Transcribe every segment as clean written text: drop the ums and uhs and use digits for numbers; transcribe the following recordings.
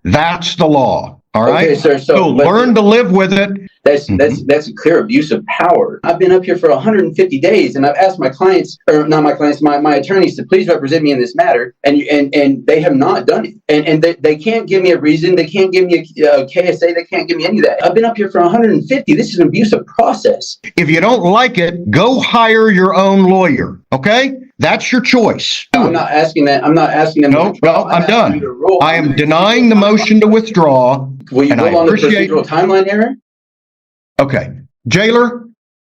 That's the law. All right. Okay, sir. So learn to live with it. That's a clear abuse of power. I've been up here for 150 days, and I've asked my clients, or not my clients, my attorneys to please represent me in this matter, and they have not done it. And they can't give me a reason. They can't give me a KSA. They can't give me any of that. I've been up here for 150. This is an abusive process. If you don't like it, go hire your own lawyer. Okay? That's your choice. No, I'm not asking that. I'm not asking them. No, well, I'm done. I am denying the motion to withdraw. Will you rule on the procedural timeline error? Okay. Jailer,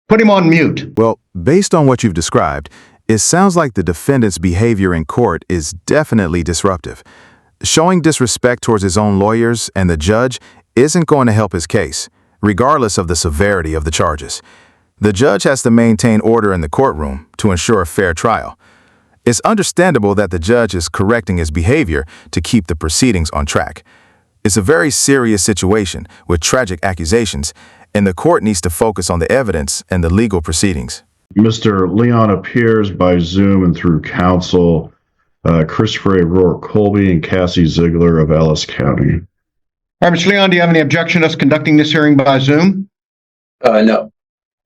put him on mute. Well, based on what you've described, it sounds like the defendant's behavior in court is definitely disruptive. Showing disrespect towards his own lawyers and the judge isn't going to help his case, regardless of the severity of the charges. The judge has to maintain order in the courtroom to ensure a fair trial. It's understandable that the judge is correcting his behavior to keep the proceedings on track. It's a very serious situation with tragic accusations, and the court needs to focus on the evidence and the legal proceedings. Mr. Leon appears by Zoom and through counsel, Christopher Rourke Colby and Cassie Ziegler of Ellis County. All right, Mr. Leon, do you have any objection to us conducting this hearing by Zoom? No.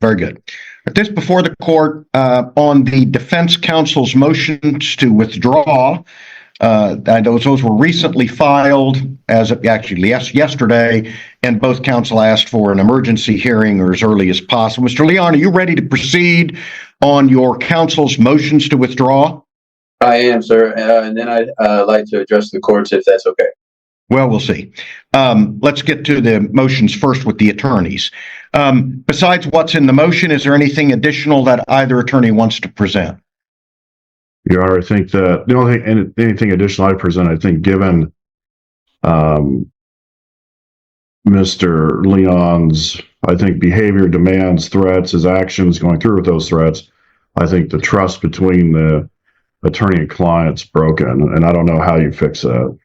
Very good. At this before the court on the defense counsel's motions to withdraw, those were recently filed as of actually yesterday, and both counsel asked for an emergency hearing or as early as possible. Mr. Leon, are you ready to proceed on your counsel's motions to withdraw? I am, sir. And then I'd like to address the courts if that's okay. Well, we'll see. Let's get to the motions first with the attorneys. Besides what's in the motion, is there anything additional that either attorney wants to present? Your Honor, I think that the only thing, anything additional I present, I think given Mr. Leon's, I think, behavior, demands, threats, his actions, going through with those threats, I think the trust between the attorney and client's broken, and I don't know how you fix that.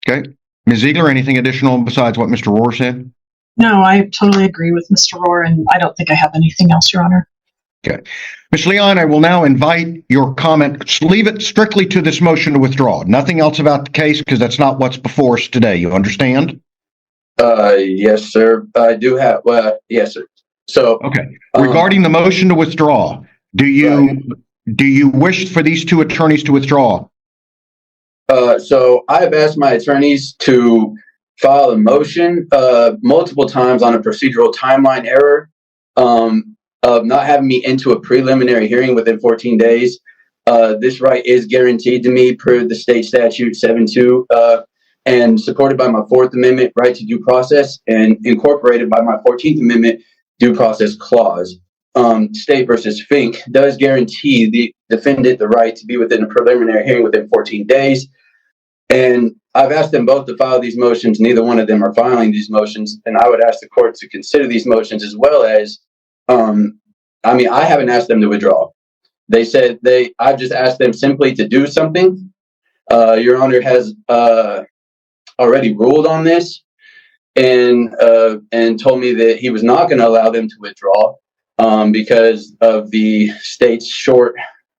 Okay. Ms. Ziegler, anything additional besides what Mr. Rohr said? No, I totally agree with Mr. Rohr, and I don't think I have anything else, Your Honor. Okay. Ms. Leon, I will now invite your comment. Leave it strictly to this motion to withdraw. Nothing else about the case, because that's not what's before us today. You understand? Yes, sir. I do have, yes, sir. So, okay. Regarding the motion to withdraw, do you wish for these two attorneys to withdraw? So I have asked my attorneys to file a motion multiple times on a procedural timeline error of not having me into a preliminary hearing within 14 days. This right is guaranteed to me per the state statute 7-2 and supported by my 4th Amendment right to due process and incorporated by my 14th Amendment due process clause. State versus Fink does guarantee the defendant the right to be within a preliminary hearing within 14 days. And I've asked them both to file these motions. Neither one of them are filing these motions. And I would ask the court to consider these motions as well as, I haven't asked them to withdraw. They said I've just asked them simply to do something. Your Honor has already ruled on this and told me that he was not going to allow them to withdraw because of the state's short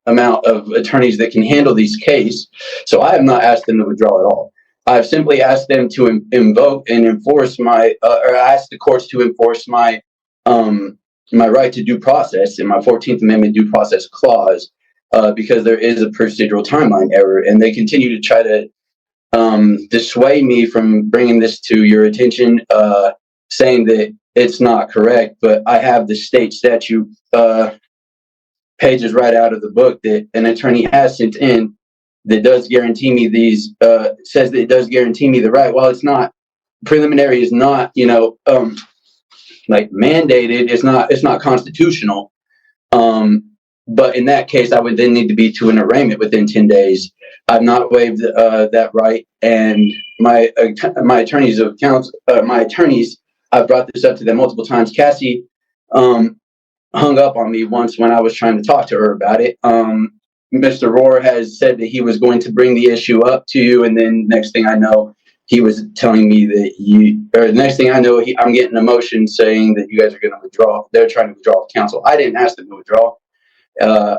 amount of attorneys that can handle these cases. So I have not asked them to withdraw at all. I've simply asked them to invoke and enforce or ask the courts to enforce my right to due process in my 14th Amendment due process clause because there is a procedural timeline error, and they continue to try to dissuade me from bringing this to your attention, saying that it's not correct. But I have the state statute pages right out of the book that an attorney has sent in that does guarantee me says that it does guarantee me the right. While it's not, preliminary is not, like mandated, it's not constitutional. But in that case, I would then need to be to an arraignment within 10 days. I've not waived that right. And my attorneys, I've brought this up to them multiple times. Cassie, hung up on me once when I was trying to talk to her about it. Mr. Rohr has said that he was going to bring the issue up to you, and then next thing I know, he was telling me that next thing I know, I'm getting a motion saying that you guys are going to withdraw. They're trying to withdraw counsel. I didn't ask them to withdraw.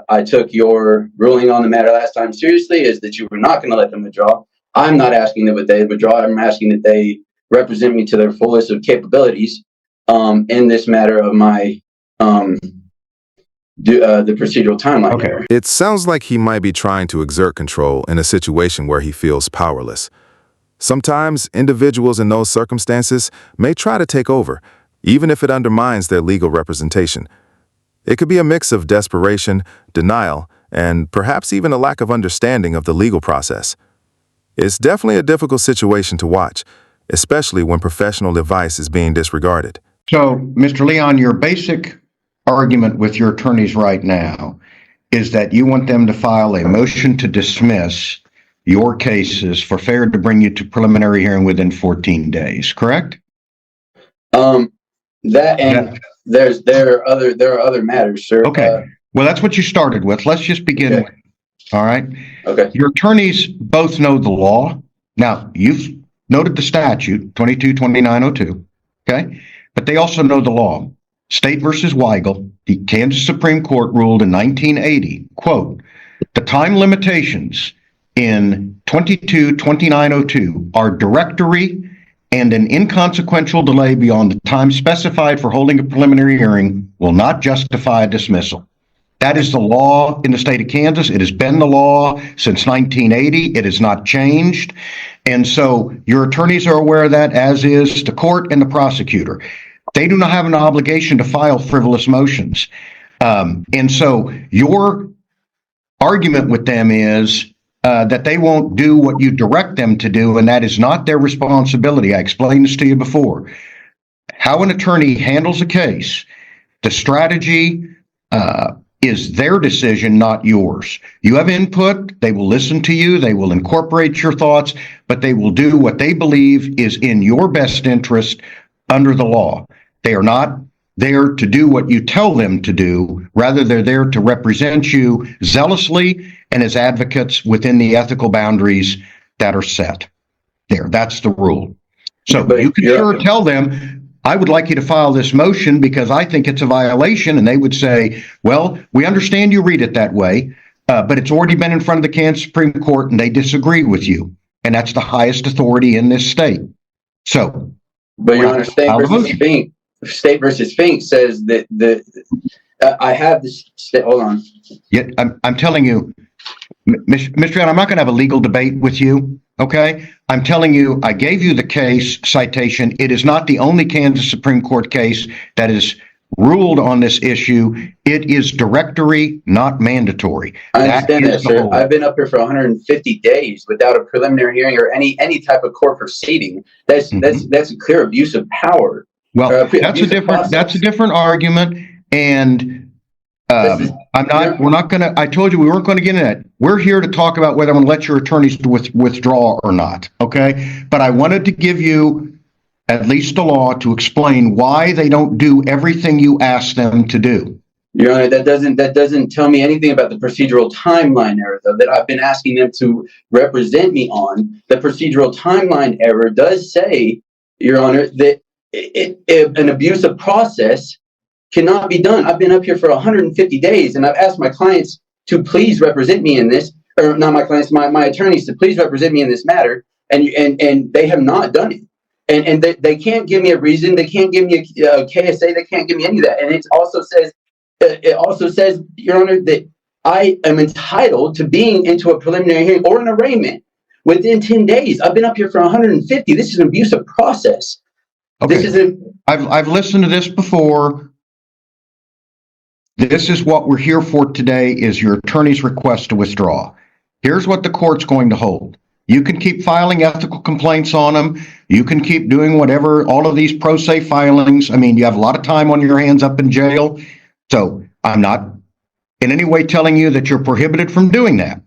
I took your ruling on the matter last time seriously, is that you were not going to let them withdraw. I'm not asking that they withdraw. I'm asking that they represent me to their fullest of capabilities in this matter of my the procedural timeline. Okay. Error. It sounds like he might be trying to exert control in a situation where he feels powerless. Sometimes individuals in those circumstances may try to take over, even if it undermines their legal representation. It could be a mix of desperation, denial, and perhaps even a lack of understanding of the legal process. It's definitely a difficult situation to watch, especially when professional advice is being disregarded. So, Mr. Leon, your basic argument with your attorneys right now is that you want them to file a motion to dismiss your cases for failure to bring you to preliminary hearing within 14 days, correct? That and there are other matters, sir. Okay. Well, that's what you started with. Let's just begin. Okay. With, all right. Okay. Your attorneys both know the law. Now, you've noted the statute, 222902, okay? But they also know the law. State versus Weigel, the Kansas Supreme Court ruled in 1980, quote, the time limitations in 222902 are directory and an inconsequential delay beyond the time specified for holding a preliminary hearing will not justify a dismissal. That is the law in the state of Kansas. It has been the law since 1980. It has not changed. And so your attorneys are aware of that, as is the court and the prosecutor. They do not have an obligation to file frivolous motions. And so your argument with them is that they won't do what you direct them to do, and that is not their responsibility. I explained this to you before. How an attorney handles a case, the strategy is their decision, not yours. You have input. They will listen to you. They will incorporate your thoughts, but they will do what they believe is in your best interest under the law. They are not there to do what you tell them to do. Rather, they're there to represent you zealously and as advocates within the ethical boundaries that are set. There, that's the rule. So you can sure tell them, I would like you to file this motion because I think it's a violation. And they would say, well, we understand you read it that way, but it's already been in front of the Kansas Supreme Court and they disagree with you. And that's the highest authority in this state. So, but Your Honor, State versus Fink says that I have this. Hold on. Yeah, I'm telling you, Mr. Young, I'm not going to have a legal debate with you. Okay, I'm telling you, I gave you the case citation. It is not the only Kansas Supreme Court case that is ruled on this issue. It is directory, not mandatory. I understand that, sir. I've been up here for 150 days without a preliminary hearing or any type of court proceeding. That's a clear abuse of power. Well, that's a different argument, and we're not going to, I told you we weren't going to get into that. We're here to talk about whether I'm going to let your attorneys withdraw or not, okay? But I wanted to give you at least the law to explain why they don't do everything you ask them to do. Your Honor, that doesn't tell me anything about the procedural timeline error, though, that I've been asking them to represent me on. The procedural timeline error does say, Your Honor, that an abusive process cannot be done. I've been up here for 150 days, and I've asked my clients to please represent me in this, or not my clients, my attorneys to please represent me in this matter, and they have not done it. And they can't give me a reason. They can't give me a KSA. They can't give me any of that. And it also says, Your Honor, that I am entitled to being into a preliminary hearing or an arraignment within 10 days. I've been up here for 150. This is an abusive process. Okay. I've listened to this before. This is what we're here for today, is your attorney's request to withdraw. Here's what the court's going to hold. You can keep filing ethical complaints on them. You can keep doing whatever, all of these pro se filings. I mean, you have a lot of time on your hands up in jail. So I'm not in any way telling you that you're prohibited from doing that.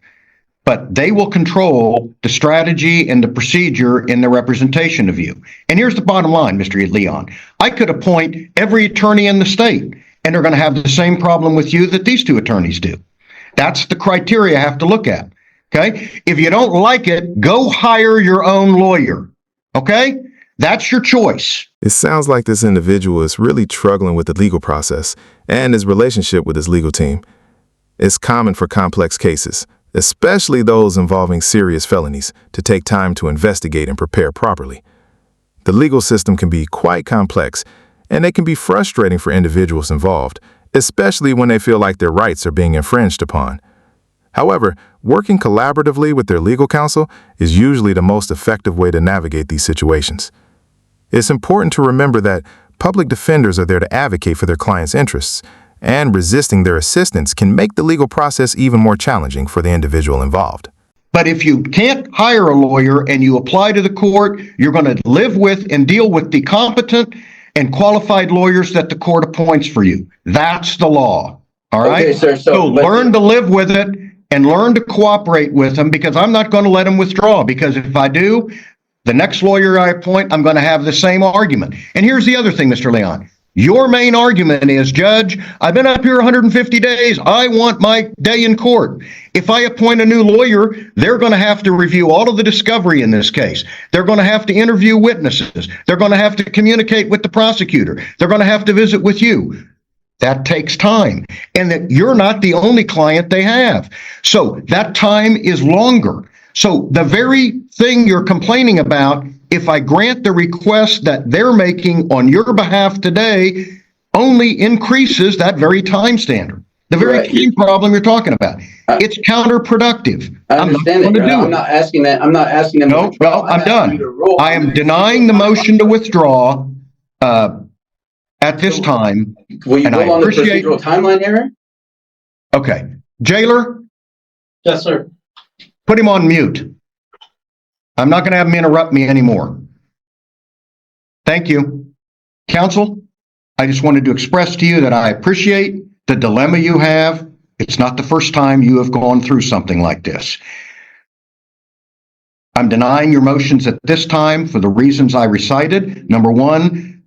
But they will control the strategy and the procedure in the representation of you. And here's the bottom line, Mr. Leon. I could appoint every attorney in the state, and they're going to have the same problem with you that these two attorneys do. That's the criteria I have to look at. Okay? If you don't like it, go hire your own lawyer. Okay? That's your choice. It sounds like this individual is really struggling with the legal process and his relationship with his legal team. It's common for complex cases, especially those involving serious felonies, to take time to investigate and prepare properly. The legal system can be quite complex, and it can be frustrating for individuals involved, especially when they feel like their rights are being infringed upon. However, working collaboratively with their legal counsel is usually the most effective way to navigate these situations. It's important to remember that public defenders are there to advocate for their clients' interests, and resisting their assistance can make the legal process even more challenging for the individual involved. But if you can't hire a lawyer and you apply to the court, you're going to live with and deal with the competent and qualified lawyers that the court appoints for you. That's the law. All right? Okay, sir. So learn to live with it and learn to cooperate with them, because I'm not going to let them withdraw, because if I do, the next lawyer I appoint, I'm going to have the same argument. And here's the other thing, Mr. Leon. Your main argument is, Judge, I've been up here 150 days. I want my day in court. If I appoint a new lawyer, they're going to have to review all of the discovery in this case. They're going to have to interview witnesses. They're going to have to communicate with the prosecutor. They're going to have to visit with you. That takes time. And that you're not the only client they have. So that time is longer. So the very thing you're complaining about, if I grant the request that they're making on your behalf today, only increases that very time standard. The very key problem you're talking about. It's counterproductive. I understand that. I'm not asking that. I'm not asking them. No, well, I'm done. I am denying the motion to withdraw at this time. Will you go on the procedural timeline error? Okay. Jailer? Yes, sir. Put him on mute. I'm not going to have him interrupt me anymore. Thank you. Counsel, I just wanted to express to you that I appreciate the dilemma you have. It's not the first time you have gone through something like this. I'm denying your motions at this time for the reasons I recited. Number one,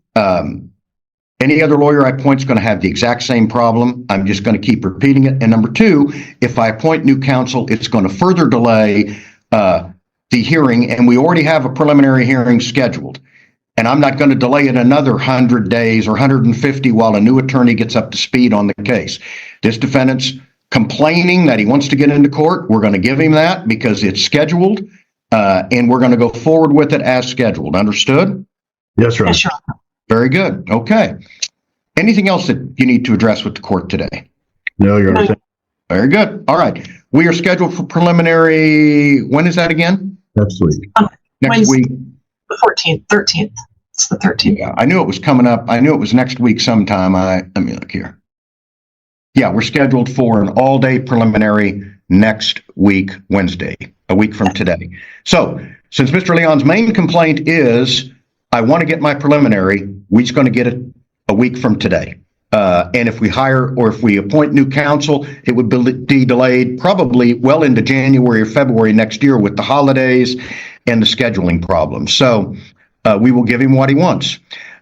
any other lawyer I appoint is going to have the exact same problem. I'm just going to keep repeating it. And number two, if I appoint new counsel, it's going to further delay the hearing, and we already have a preliminary hearing scheduled. And I'm not going to delay it another 100 days or 150 while a new attorney gets up to speed on the case. This defendant's complaining that he wants to get into court. We're going to give him that because it's scheduled, and we're going to go forward with it as scheduled. Understood? Yes, sir. Yes, sure. Very good. Okay. Anything else that you need to address with the court today? No, Your Honor. Very good. All right. We are scheduled for preliminary. When is that again? Next week. Next Wednesday, week. The 13th. It's the 13th. Yeah, I knew it was coming up. I knew it was next week sometime. Let me look here. Yeah, we're scheduled for an all-day preliminary next week, Wednesday, a week from today. So, since Mr. Leon's main complaint is, I want to get my preliminary, we're just going to get it a week from today. And if we hire or if we appoint new counsel, it would be delayed probably well into January or February next year with the holidays and the scheduling problems. So we will give him what he wants.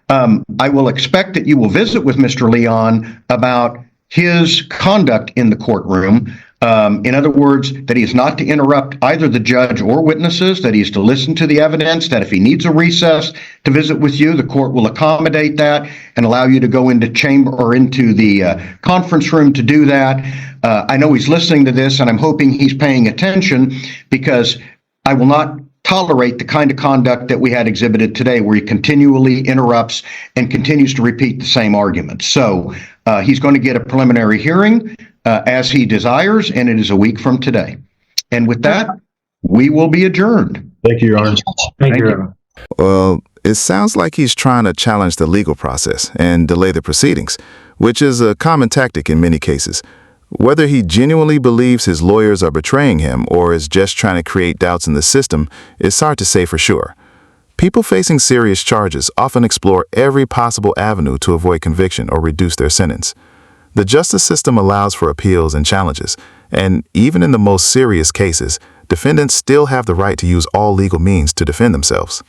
I will expect that you will visit with Mr. Leon about his conduct in the courtroom. In other words, that he is not to interrupt either the judge or witnesses, that he is to listen to the evidence, that if he needs a recess to visit with you, the court will accommodate that and allow you to go into chamber or into the conference room to do that. I know he's listening to this, and I'm hoping he's paying attention, because I will not tolerate the kind of conduct that we had exhibited today, where he continually interrupts and continues to repeat the same arguments. So he's going to get a preliminary hearing as he desires, and it is a week from today. And with that, we will be adjourned. Thank you, Your Honor. Thank you, Your Honor. Well, it sounds like he's trying to challenge the legal process and delay the proceedings, which is a common tactic in many cases. Whether he genuinely believes his lawyers are betraying him or is just trying to create doubts in the system is hard to say for sure. People facing serious charges often explore every possible avenue to avoid conviction or reduce their sentence. The justice system allows for appeals and challenges, and even in the most serious cases, defendants still have the right to use all legal means to defend themselves.